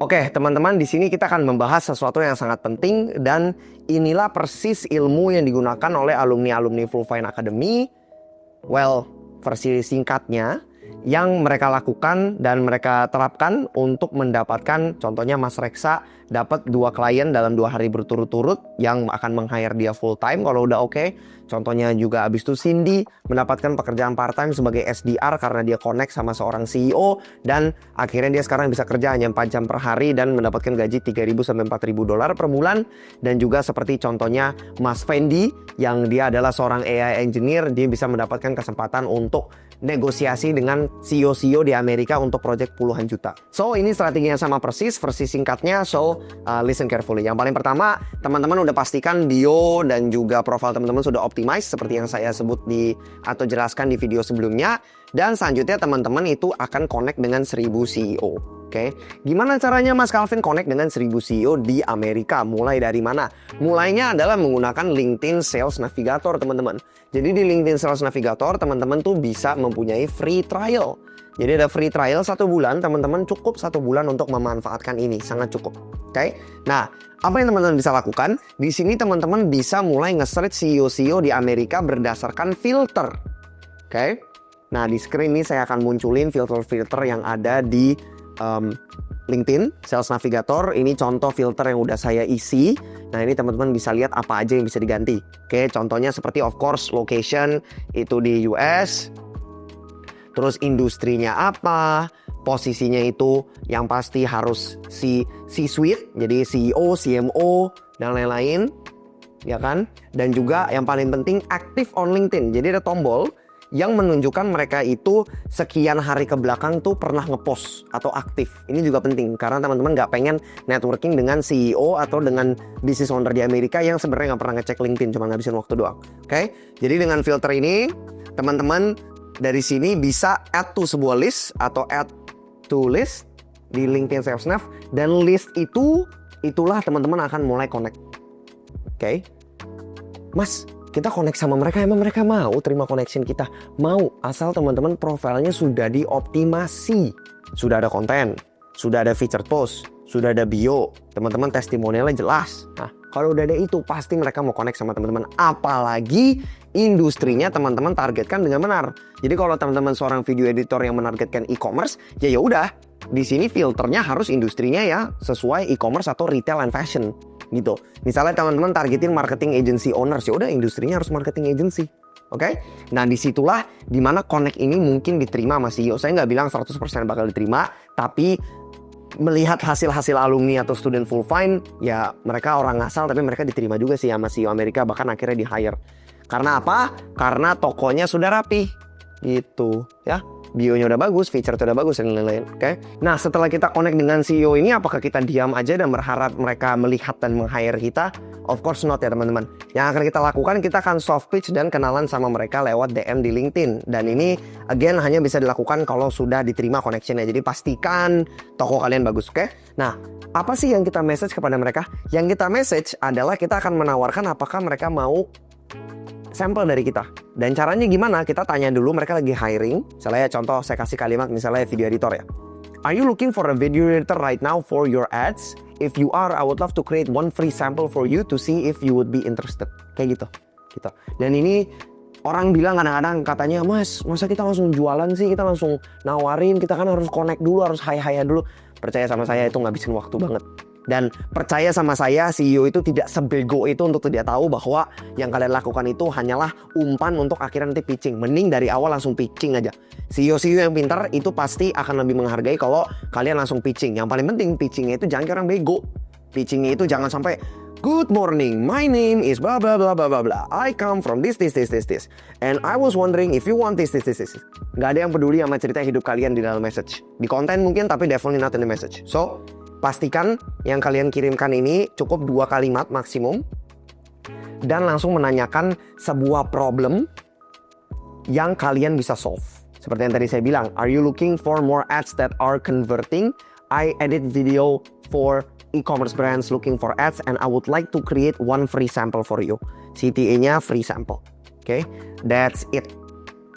Oke, teman-teman, di sini kita akan membahas sesuatu yang sangat penting dan inilah persis ilmu yang digunakan oleh alumni-alumni Full Fine Academy. Well, versi singkatnya yang mereka lakukan dan mereka terapkan untuk mendapatkan, contohnya Mas Reksa dapat 2 klien dalam 2 hari berturut-turut yang akan meng-hire dia full time kalau udah oke. Contohnya juga abis itu Cindy mendapatkan pekerjaan part time sebagai SDR karena dia connect sama seorang CEO dan akhirnya dia sekarang bisa kerja hanya 4 jam per hari dan mendapatkan gaji 3.000 sampai 4.000 dolar per bulan. Dan juga seperti contohnya Mas Fendi yang dia adalah seorang AI engineer, dia bisa mendapatkan kesempatan untuk negosiasi dengan CEO-CEO di Amerika untuk proyek puluhan juta. So ini strateginya sama persis, versi singkatnya, so listen carefully. Yang paling pertama, teman-teman udah pastikan bio dan juga profil teman-teman sudah optimize seperti yang saya sebut atau jelaskan di video sebelumnya. Dan selanjutnya teman-teman itu akan connect dengan 1000 CEO. Oke, gimana caranya Mas Calvin connect dengan 1000 CEO di Amerika? Mulai dari mana? Mulainya adalah menggunakan LinkedIn Sales Navigator, teman-teman. Jadi di LinkedIn Sales Navigator, teman-teman tuh bisa mempunyai free trial. Jadi ada free trial 1 bulan, teman-teman cukup 1 bulan untuk memanfaatkan ini, sangat cukup. Oke, nah apa yang teman-teman bisa lakukan? Di sini teman-teman bisa mulai nge-search CEO-CEO di Amerika berdasarkan filter. Oke, nah di screen ini saya akan munculin filter-filter yang ada di LinkedIn Sales Navigator. Ini contoh filter yang udah saya isi. Nah ini teman-teman bisa lihat apa aja yang bisa diganti. Oke, contohnya seperti of course location itu di US. Terus industrinya apa, posisinya itu yang pasti harus C-suite, jadi CEO, CMO dan lain-lain, ya kan? Dan juga yang paling penting aktif on LinkedIn. Jadi ada tombol yang menunjukkan mereka itu sekian hari ke belakang tuh pernah ngepost atau aktif. Ini juga penting karena teman-teman nggak pengen networking dengan CEO atau dengan business owner di Amerika yang sebenarnya nggak pernah ngecek LinkedIn, cuma ngabisin waktu doang. Oke? Jadi dengan filter ini, teman-teman dari sini bisa add to sebuah list atau add to list di LinkedIn Sales Nav, dan list itulah teman-teman akan mulai connect. Oke? Mas, kita connect sama mereka, emang mereka mau terima connection kita? Mau, asal teman-teman profilnya sudah dioptimasi. Sudah ada konten, sudah ada featured post, sudah ada bio, teman-teman testimonialnya jelas. Nah, kalau udah ada itu, pasti mereka mau connect sama teman-teman. Apalagi industrinya teman-teman targetkan dengan benar. Jadi kalau teman-teman seorang video editor yang menargetkan e-commerce, ya udah, di sini filternya harus industrinya ya sesuai e-commerce atau retail and fashion. Gitu. Misalnya teman-teman targetin marketing agency owners, ya udah industrinya harus marketing agency. Oke? Nah, disitulah dimana connect ini mungkin diterima sama CEO. Saya nggak bilang 100% bakal diterima, tapi melihat hasil-hasil alumni atau student Full Fine, ya mereka orang ngasal tapi mereka diterima juga sih sama CEO Amerika, bahkan akhirnya di-hire. Karena apa? Karena tokonya sudah rapi. Gitu, ya. Bio-nya udah bagus, feature udah bagus, dan lain-lain. Oke? Nah, setelah kita connect dengan CEO ini, apakah kita diam aja dan berharap mereka melihat dan meng-hire kita? Of course not ya, teman-teman. Yang akan kita lakukan, kita akan soft pitch dan kenalan sama mereka lewat DM di LinkedIn. Dan ini, again, hanya bisa dilakukan kalau sudah diterima connection-nya. Jadi pastikan toko kalian bagus, oke? Nah, apa sih yang kita message kepada mereka? Yang kita message adalah kita akan menawarkan apakah mereka mau sampel dari kita. Dan caranya gimana? Kita tanya dulu mereka lagi hiring. Misalnya contoh saya kasih kalimat misalnya video editor ya. Are you looking for a video editor right now for your ads? If you are, I would love to create one free sample for you to see if you would be interested. Kayak gitu. Gitu. Dan ini orang bilang kadang-kadang katanya, Mas, masa kita langsung jualan sih? Kita langsung nawarin, kita kan harus connect dulu, harus hi-hi dulu. Percaya sama saya, itu ngabisin waktu banget. Dan percaya sama saya, CEO itu tidak sebego itu untuk tidak tahu bahwa yang kalian lakukan itu hanyalah umpan untuk akhirnya nanti pitching. Mending dari awal langsung pitching aja. CEO-CEO yang pintar itu pasti akan lebih menghargai kalau kalian langsung pitching. Yang paling penting pitchingnya itu jangan kayak orang bego. Pitchingnya itu jangan sampai, good morning, my name is blah blah blah blah blah blah. I come from this. And I was wondering if you want this. Gak ada yang peduli sama cerita hidup kalian di dalam message. Di konten mungkin, tapi definitely not in the message. So, pastikan yang kalian kirimkan ini cukup 2 kalimat maksimum dan langsung menanyakan sebuah problem yang kalian bisa solve. Seperti yang tadi saya bilang, are you looking for more ads that are converting? I edit video for e-commerce brands looking for ads and I would like to create one free sample for you. CTA-nya free sample. Oke, that's it.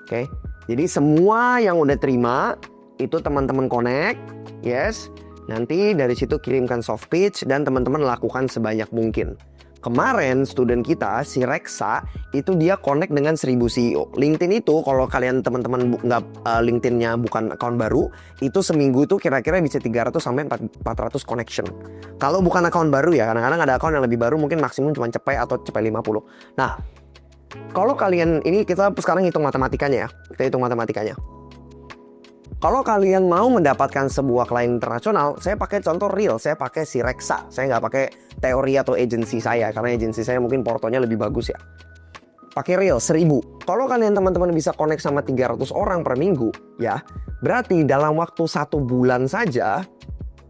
Oke, jadi semua yang udah terima itu teman-teman connect, yes. Nanti dari situ kirimkan soft pitch dan teman-teman lakukan sebanyak mungkin. Kemarin student kita si Reksa itu dia connect dengan 1000 CEO. LinkedIn itu kalau kalian teman-teman LinkedIn-nya bukan account baru, itu seminggu itu kira-kira bisa 300 sampai 400 connection. Kalau bukan account baru ya, kadang-kadang ada account yang lebih baru mungkin maksimum cuma cepai atau cepai 50. Nah, kalau kalian ini kita sekarang hitung matematikanya ya. Kita hitung matematikanya. Kalau kalian mau mendapatkan sebuah klien internasional, saya pakai contoh real, saya pakai si Reksa. Saya nggak pakai teori atau agensi saya, karena agensi saya mungkin portonya lebih bagus ya. Pakai real, 1000. Kalau kalian teman-teman bisa connect sama 300 orang per minggu, ya, berarti dalam waktu 1 bulan saja,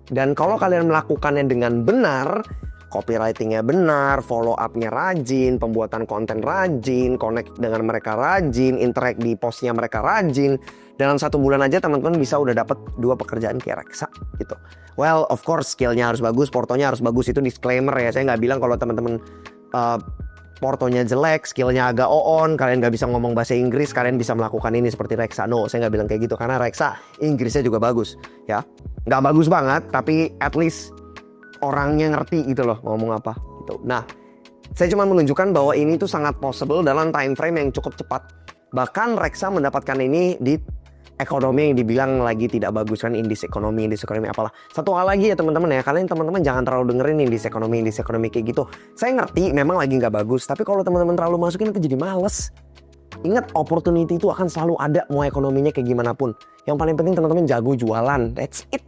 dan kalau kalian melakukannya dengan benar, copywritingnya benar, follow up-nya rajin, pembuatan konten rajin, connect dengan mereka rajin, interact di postnya mereka rajin, dalam 1 bulan aja teman-teman bisa udah dapat 2 pekerjaan kayak Reksa gitu. Well, of course skillnya harus bagus, portonya harus bagus, itu disclaimer ya. Saya nggak bilang kalau teman-teman portonya jelek, skillnya agak on, kalian nggak bisa ngomong bahasa Inggris, kalian bisa melakukan ini seperti Reksa. No, saya nggak bilang kayak gitu, karena Reksa Inggrisnya juga bagus ya. Nggak bagus banget, tapi at least orangnya ngerti gitu loh ngomong apa gitu. Nah, saya cuma menunjukkan bahwa ini tuh sangat possible dalam time frame yang cukup cepat. Bahkan Reksa mendapatkan ini di ekonomi yang dibilang lagi tidak bagus kan, indeks ekonomi apalah. Satu hal lagi ya teman-teman ya, kalian teman-teman jangan terlalu dengerin indeks ekonomi kayak gitu. Saya ngerti memang lagi nggak bagus, tapi kalau teman-teman terlalu masukin itu jadi males. Ingat, opportunity itu akan selalu ada mau ekonominya kayak gimana pun. Yang paling penting teman-teman jago jualan. That's it,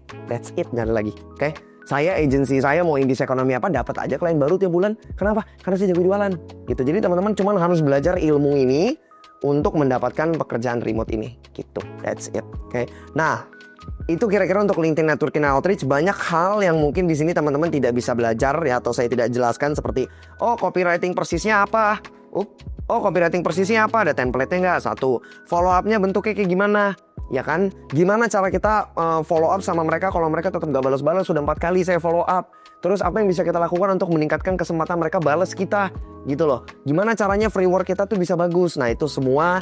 nggak ada lagi. Oke? Saya agensi saya mau indeks ekonomi apa dapat aja klien baru tiap bulan. Kenapa? Karena saya jago jualan. Gitu. Jadi teman-teman cuma harus belajar ilmu ini untuk mendapatkan pekerjaan remote ini gitu. That's it. Oke. Nah, itu kira-kira untuk LinkedIn Networking Outreach. Banyak hal yang mungkin di sini teman-teman tidak bisa belajar ya, atau saya tidak jelaskan, seperti copywriting persisnya apa? Copywriting persisnya apa? Ada template-nya nggak? Satu. Follow up-nya bentuknya kayak gimana? Ya kan? Gimana cara kita follow up sama mereka kalau mereka tetap gak balas-balas? Sudah 4 kali saya follow up. Terus apa yang bisa kita lakukan untuk meningkatkan kesempatan mereka balas kita? Gitu loh. Gimana caranya framework kita tuh bisa bagus? Nah, itu semua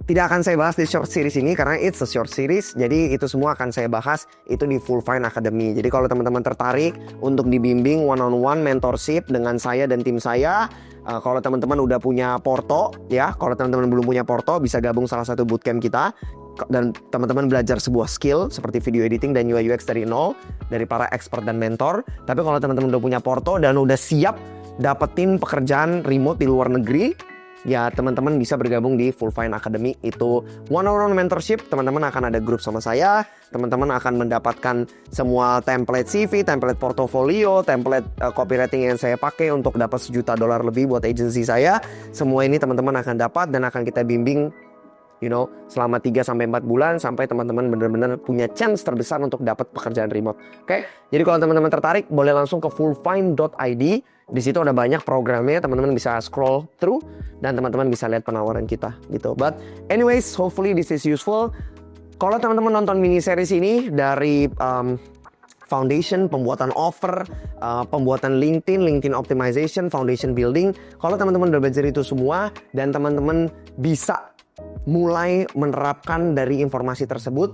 tidak akan saya bahas di short series ini karena it's a short series. Jadi itu semua akan saya bahas itu di Full Fine Academy. Jadi kalau teman-teman tertarik untuk dibimbing one-on-one mentorship dengan saya dan tim saya, kalau teman-teman udah punya porto ya, kalau teman-teman belum punya porto bisa gabung salah satu bootcamp kita. Dan teman-teman belajar sebuah skill seperti video editing dan UI UX dari nol, dari para expert dan mentor. Tapi kalau teman-teman udah punya porto dan udah siap dapetin pekerjaan remote di luar negeri, ya teman-teman bisa bergabung di Full Fine Academy. Itu one-on-one mentorship. Teman-teman akan ada grup sama saya. Teman-teman akan mendapatkan semua template CV, template portofolio, template copywriting yang saya pakai untuk dapat $1 juta lebih buat agensi saya. Semua ini teman-teman akan dapat dan akan kita bimbing selama 3-4 bulan sampai teman-teman benar-benar punya chance terbesar untuk dapat pekerjaan remote. Oke? Jadi kalau teman-teman tertarik boleh langsung ke fullfine.id. Di situ ada banyak programnya, teman-teman bisa scroll through dan teman-teman bisa lihat penawaran kita gitu. But anyways, hopefully this is useful. Kalau teman-teman nonton mini series ini dari foundation, pembuatan offer, pembuatan LinkedIn optimization, foundation building. Kalau teman-teman udah belajar itu semua dan teman-teman bisa mulai menerapkan dari informasi tersebut,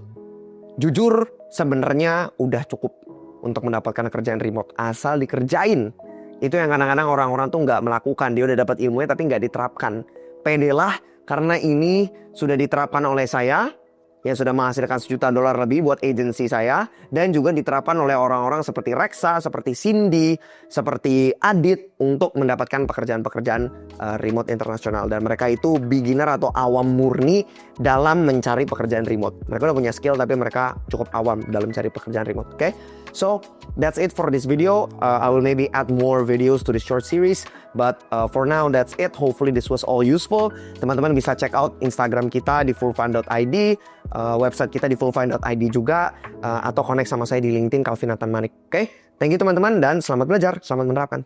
jujur sebenarnya udah cukup untuk mendapatkan kerjaan remote asal dikerjain. Itu yang kadang-kadang orang-orang tuh nggak melakukan. Dia udah dapat ilmunya tapi nggak diterapkan. Pedelah karena ini sudah diterapkan oleh saya yang sudah menghasilkan $1 juta lebih buat agensi saya, dan juga diterapkan oleh orang-orang seperti Reksa, seperti Cindy, seperti Adit untuk mendapatkan pekerjaan-pekerjaan remote internasional. Dan mereka itu beginner atau awam murni dalam mencari pekerjaan remote. Mereka udah punya skill tapi mereka cukup awam dalam mencari pekerjaan remote. Okay? So that's it for this video. I will maybe add more videos to the short series, but for now that's it. Hopefully this was all useful. Teman-teman bisa check out Instagram kita di fullfine.id, website kita di fullfine.id juga, atau connect sama saya di LinkedIn Calvin Nathan Manik. Oke? Thank you teman-teman dan selamat belajar, selamat menerapkan.